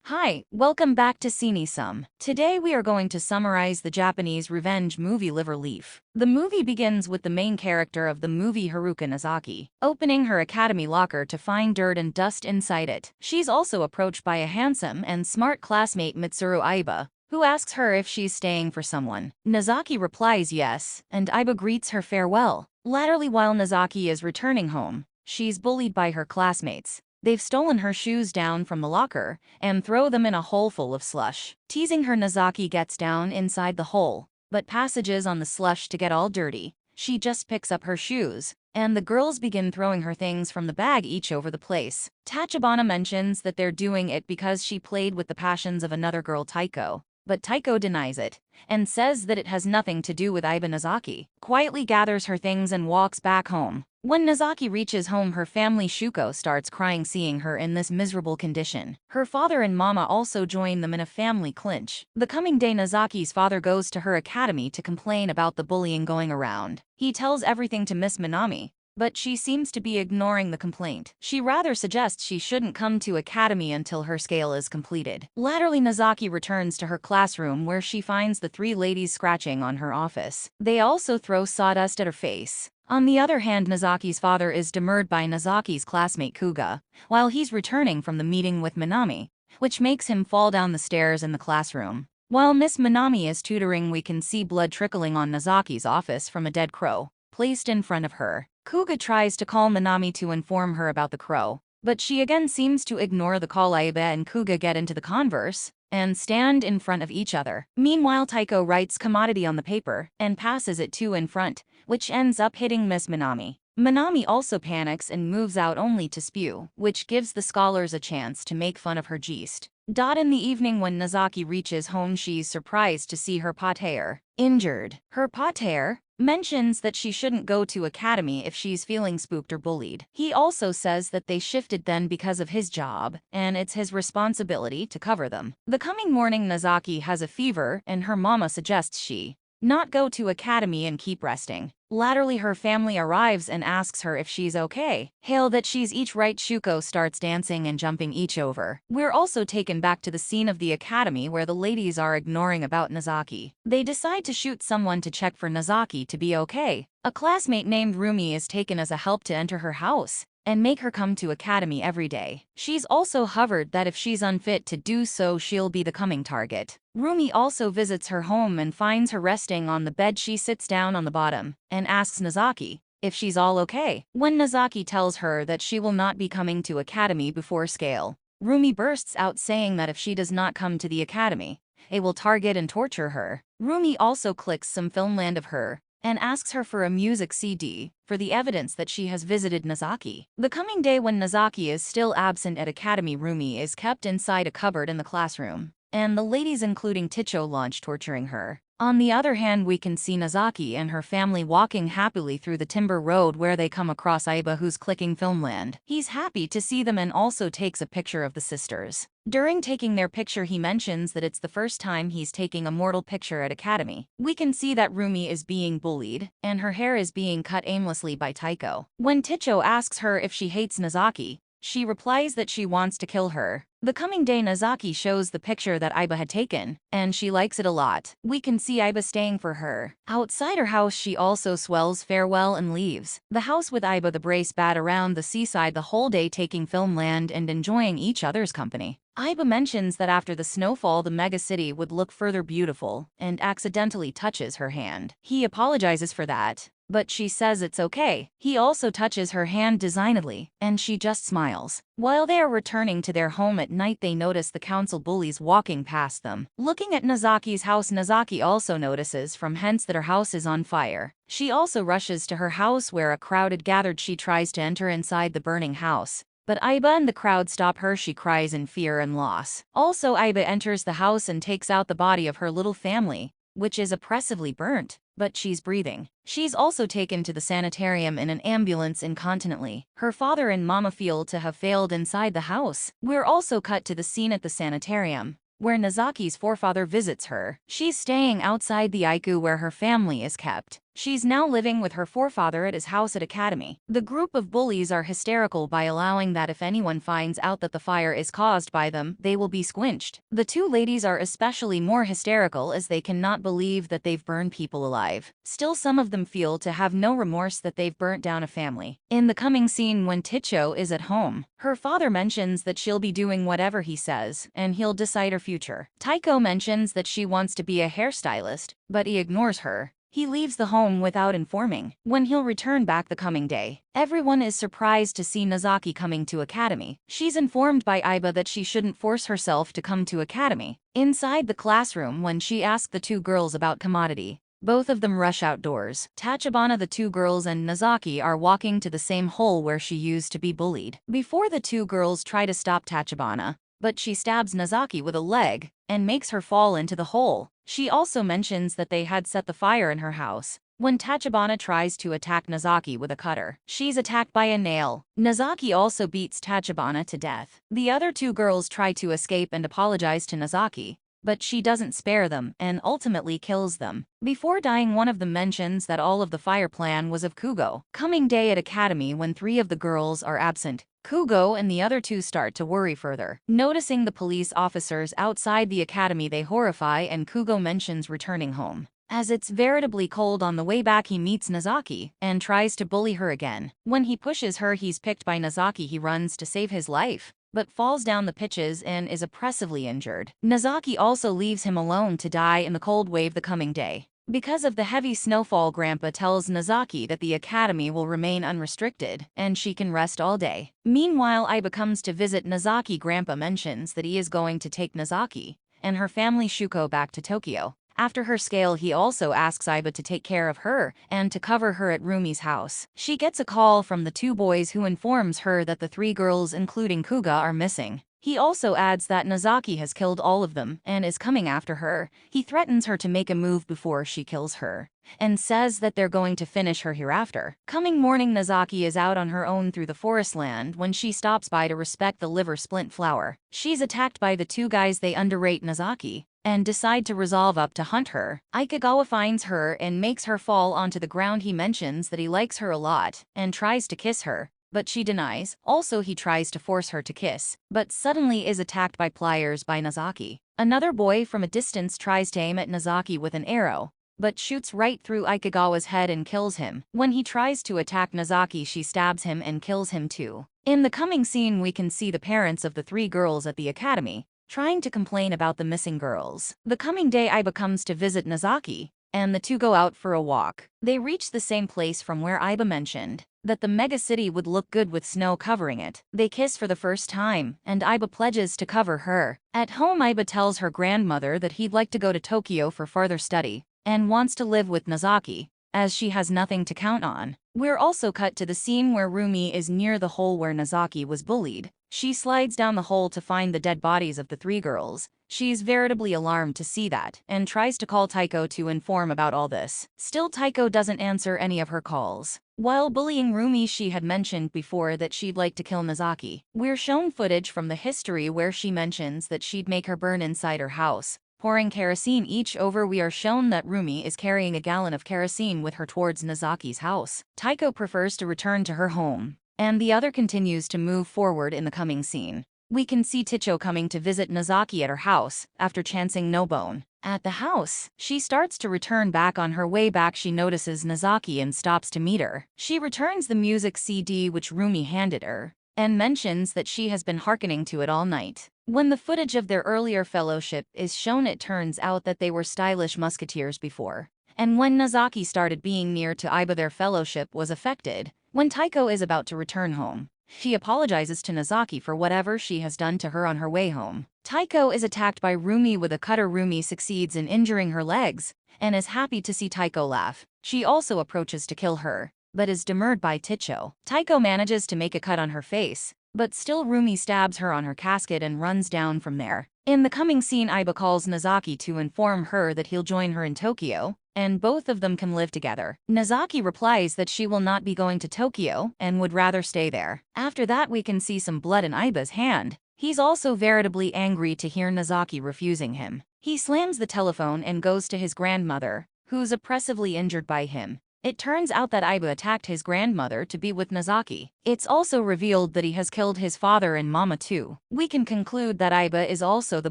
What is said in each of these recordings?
Hi, welcome back to Sum. Today we are going to summarize the Japanese revenge movie LiverLeaf. The movie begins with the main character of the movie Haruka Nozaki, opening her academy locker to find dirt and dust inside it. She's also approached by a handsome and smart classmate Mitsuru Aiba, who asks her if she's staying for someone. Nozaki replies yes, and Aiba greets her farewell. Latterly, while Nozaki is returning home, she's bullied by her classmates. They've stolen her shoes down from the locker and throw them in a hole full of slush. Teasing her, Nozaki gets down inside the hole, but passages on the slush to get all dirty. She just picks up her shoes, and the girls begin throwing her things from the bag each over the place. Tachibana mentions that they're doing it because she played with the passions of another girl, Taiko. But Taiko denies it, and says that it has nothing to do with Aiba. Nozaki quietly gathers her things and walks back home. When Nozaki reaches home, her family Shuko starts crying seeing her in this miserable condition. Her father and mama also join them in a family clinch. The coming day, Nozaki's father goes to her academy to complain about the bullying going around. He tells everything to Miss Minami, but she seems to be ignoring the complaint. She rather suggests she shouldn't come to academy until her scale is completed. Latterly, Nozaki returns to her classroom where she finds the three ladies scratching on her office. They also throw sawdust at her face. On the other hand, Nozaki's father is demurred by Nozaki's classmate Kuga, while he's returning from the meeting with Minami, which makes him fall down the stairs in the classroom. While Miss Minami is tutoring, we can see blood trickling on Nozaki's office from a dead crow placed in front of her. Kuga tries to call Minami to inform her about the crow, but she again seems to ignore the call. Aiba and Kuga get into the converse and stand in front of each other. Meanwhile, Taiko writes commodity on the paper and passes it to in front, which ends up hitting Miss Minami. Minami also panics and moves out only to spew, which gives the scholars a chance to make fun of her geste. In the evening, when Nozaki reaches home, she's surprised to see her pater injured. Her pater mentions that she shouldn't go to academy if she's feeling spooked or bullied. He also says that they shifted then because of his job, and it's his responsibility to cover them. The coming morning, Nozaki has a fever, and her mama suggests she not go to academy and keep resting. Latterly, her family arrives and asks her if she's okay. Hail that she's each right. Shuko starts dancing and jumping each over. We're also taken back to the scene of the academy where the ladies are ignoring about Nozaki. They decide to shoot someone to check for Nozaki to be okay. A classmate named Rumi is taken as a help to enter her house and make her come to academy every day. She's also hovered that if she's unfit to do so, she'll be the coming target. Rumi also visits her home and finds her resting on the bed. She sits down on the bottom and asks Nozaki if she's all okay. When Nozaki tells her that she will not be coming to academy before scale, Rumi bursts out saying that if she does not come to the academy, it will target and torture her. Rumi also clicks some filmland of her and asks her for a music CD for the evidence that she has visited Nozaki. The coming day, when Nozaki is still absent at academy, Rumi is kept inside a cupboard in the classroom, and the ladies including Ticho launch torturing her. On the other hand, we can see Nozaki and her family walking happily through the timber road where they come across Aiba, who's clicking filmland. He's happy to see them and also takes a picture of the sisters. During taking their picture, he mentions that it's the first time he's taking a mortal picture at academy. We can see that Rumi is being bullied, and her hair is being cut aimlessly by Taiko. When Ticho asks her if she hates Nozaki, she replies that she wants to kill her. The coming day, Nozaki shows the picture that Aiba had taken, and she likes it a lot. We can see Aiba staying for her. Outside her house, she also swells farewell and leaves the house with Aiba the brace bat around the seaside the whole day, taking filmland and enjoying each other's company. Aiba mentions that after the snowfall, the megacity would look further beautiful, and accidentally touches her hand. He apologizes for that, but she says it's okay. He also touches her hand designedly, and she just smiles. While they are returning to their home at night, they notice the council bullies walking past them. Looking at Nozaki's house, Nozaki also notices from hence that her house is on fire. She also rushes to her house where a crowd had gathered. She tries to enter inside the burning house, but Aiba and the crowd stop her. She cries in fear and loss. Also, Aiba enters the house and takes out the body of her little family, which is oppressively burnt, but she's breathing. She's also taken to the sanitarium in an ambulance incontinently. Her father and mama feel to have failed inside the house. We're also cut to the scene at the sanitarium, where Nozaki's forefather visits her. She's staying outside the Aiku where her family is kept. She's now living with her forefather at his house at Academy. The group of bullies are hysterical by allowing that if anyone finds out that the fire is caused by them, they will be squinched. The two ladies are especially more hysterical as they cannot believe that they've burned people alive. Still, some of them feel to have no remorse that they've burnt down a family. In the coming scene when Ticho is at home, her father mentions that she'll be doing whatever he says, and he'll decide her future. Taiko mentions that she wants to be a hairstylist, but he ignores her. He leaves the home without informing when he'll return back the coming day. Everyone is surprised to see Nozaki coming to Academy. She's informed by Iba that she shouldn't force herself to come to Academy. Inside the classroom, when she asks the two girls about commodity, both of them rush outdoors. Tachibana, the two girls, and Nozaki are walking to the same hole where she used to be bullied. Before, the two girls try to stop Tachibana, but she stabs Nozaki with a leg and makes her fall into the hole. She also mentions that they had set the fire in her house. When Tachibana tries to attack Nozaki with a cutter, she's attacked by a nail. Nozaki also beats Tachibana to death. The other two girls try to escape and apologize to Nozaki, but she doesn't spare them and ultimately kills them. Before dying, one of them mentions that all of the fire plan was of Kugo. Coming day at Academy, when three of the girls are absent, Kugo and the other two start to worry further. Noticing the police officers outside the academy, they horrify, and Kugo mentions returning home. As it's veritably cold on the way back, he meets Nozaki and tries to bully her again. When he pushes her, he's picked by Nozaki. He runs to save his life, but falls down the pitches and is oppressively injured. Nozaki also leaves him alone to die in the cold wave the coming day. Because of the heavy snowfall, Grandpa tells Nozaki that the academy will remain unrestricted and she can rest all day. Meanwhile, Iba comes to visit Nozaki. Grandpa mentions that he is going to take Nozaki and her family Shuko back to Tokyo. After her scale, he also asks Iba to take care of her and to cover her at Rumi's house. She gets a call from the two boys who informs her that the three girls, including Kuga, are missing. He also adds that Nozaki has killed all of them and is coming after her. He threatens her to make a move before she kills her, and says that they're going to finish her hereafter. Coming morning, Nozaki is out on her own through the forest land when she stops by to respect the liver splint flower. She's attacked by the two guys. They underrate Nozaki and decide to resolve up to hunt her. Ikagawa finds her and makes her fall onto the ground. He mentions that he likes her a lot and tries to kiss her, but she denies. Also, he tries to force her to kiss, but suddenly is attacked by pliers by Nozaki. Another boy from a distance tries to aim at Nozaki with an arrow, but shoots right through Ikagawa's head and kills him. When he tries to attack Nozaki, she stabs him and kills him too. In the coming scene, we can see the parents of the three girls at the academy trying to complain about the missing girls. The coming day, Iba comes to visit Nozaki, and the two go out for a walk. They reach the same place from where Iba mentioned that the mega city would look good with snow covering it. They kiss for the first time, and Iba pledges to cover her. At home, Iba tells her grandmother that he'd like to go to Tokyo for further study and wants to live with Nozaki, as she has nothing to count on. We're also cut to the scene where Rumi is near the hole where Nozaki was bullied. She slides down the hole to find the dead bodies of the three girls. She's veritably alarmed to see that and tries to call Taiko to inform about all this. Still, Taiko doesn't answer any of her calls. While bullying Rumi, she had mentioned before that she'd like to kill Nozaki. We're shown footage from the history where she mentions that she'd make her burn inside her house, pouring kerosene each over. We are shown that Rumi is carrying a gallon of kerosene with her towards Nozaki's house. Taiko prefers to return to her home, and the other continues to move forward. In the coming scene, we can see Ticho coming to visit Nozaki at her house after chancing Nobone. At the house, she starts to return back. On her way back, she notices Nozaki and stops to meet her. She returns the music CD which Rumi handed her and mentions that she has been hearkening to it all night. When the footage of their earlier fellowship is shown, it turns out that they were stylish musketeers before, and when Nozaki started being near to Iba, their fellowship was affected. When Taiko is about to return home, she apologizes to Nozaki for whatever she has done to her on her way home. Taiko is attacked by Rumi with a cutter. Rumi succeeds in injuring her legs and is happy to see Taiko laugh. She also approaches to kill her, but is demurred by Ticho. Taiko manages to make a cut on her face, but still Rumi stabs her on her casket and runs down from there. In the coming scene, Iba calls Nozaki to inform her that he'll join her in Tokyo, and both of them can live together. Nozaki replies that she will not be going to Tokyo and would rather stay there. After that, we can see some blood in Iba's hand. He's also veritably angry to hear Nozaki refusing him. He slams the telephone and goes to his grandmother, who's oppressively injured by him. It turns out that Aiba attacked his grandmother to be with Nozaki. It's also revealed that he has killed his father and mama too. We can conclude that Aiba is also the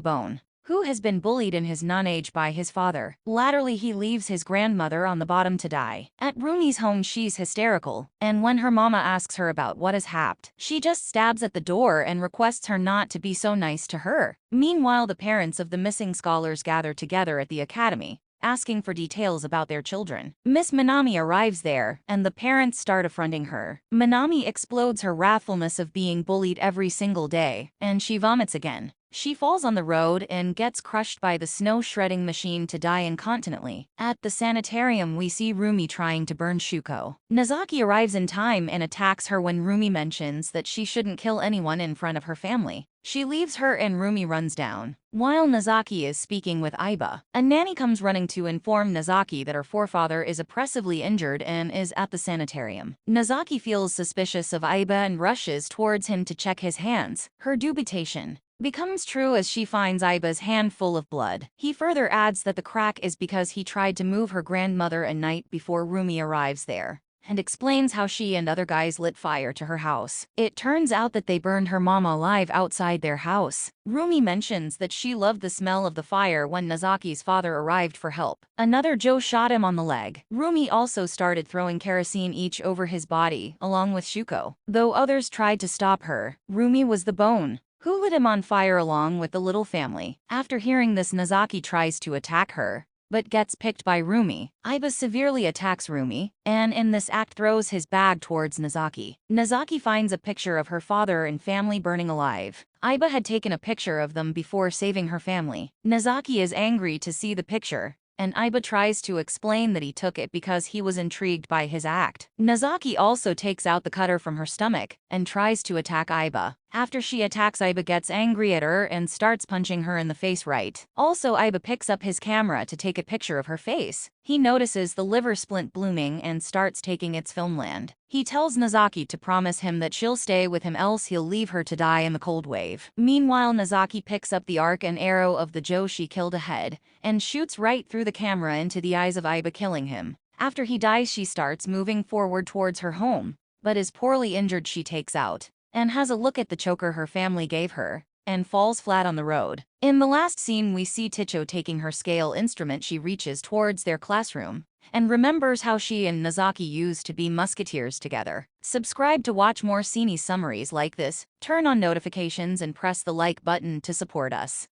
bone, who has been bullied in his non-age by his father. Latterly, he leaves his grandmother on the bottom to die. At Rumi's home, she's hysterical, and when her mama asks her about what has happened, she just stabs at the door and requests her not to be so nice to her. Meanwhile, the parents of the missing scholars gather together at the academy, asking for details about their children. Miss Minami arrives there, and the parents start affronting her. Minami explodes her wrathfulness of being bullied every single day, and she vomits again. She falls on the road and gets crushed by the snow-shredding machine to die incontinently. At the sanitarium, we see Rumi trying to burn Shuko. Nozaki arrives in time and attacks her when Rumi mentions that she shouldn't kill anyone in front of her family. She leaves her and Rumi runs down. While Nozaki is speaking with Aiba, a nanny comes running to inform Nozaki that her forefather is oppressively injured and is at the sanitarium. Nozaki feels suspicious of Aiba and rushes towards him to check his hands. Her dubitation becomes true as she finds Aiba's hand full of blood. He further adds that the crack is because he tried to move her grandmother a night before Rumi arrives there, and explains how she and other guys lit fire to her house. It turns out that they burned her mama alive outside their house. Rumi mentions that she loved the smell of the fire when Nozaki's father arrived for help. Another Joe shot him on the leg. Rumi also started throwing kerosene each over his body, along with Shuko. Though others tried to stop her, Rumi was the bone who lit him on fire along with the little family. After hearing this, Nozaki tries to attack her, but gets picked by Rumi. Aiba severely attacks Rumi, and in this act throws his bag towards Nozaki. Nozaki finds a picture of her father and family burning alive. Aiba had taken a picture of them before saving her family. Nozaki is angry to see the picture, and Aiba tries to explain that he took it because he was intrigued by his act. Nozaki also takes out the cutter from her stomach and tries to attack Aiba. After she attacks, Aiba gets angry at her and starts punching her in the face right. Also, Aiba picks up his camera to take a picture of her face. He notices the liver splint blooming and starts taking its filmland. He tells Nozaki to promise him that she'll stay with him, else he'll leave her to die in the cold wave. Meanwhile, Nozaki picks up the arc and arrow of the Joe she killed ahead and shoots right through the camera into the eyes of Aiba, killing him. After he dies, she starts moving forward towards her home, but is poorly injured. She takes out and has a look at the choker her family gave her, and falls flat on the road. In the last scene, we see Ticho taking her scale instrument. She reaches towards their classroom and remembers how she and Nozaki used to be musketeers together. Subscribe to watch more Cine summaries like this, turn on notifications and press the like button to support us.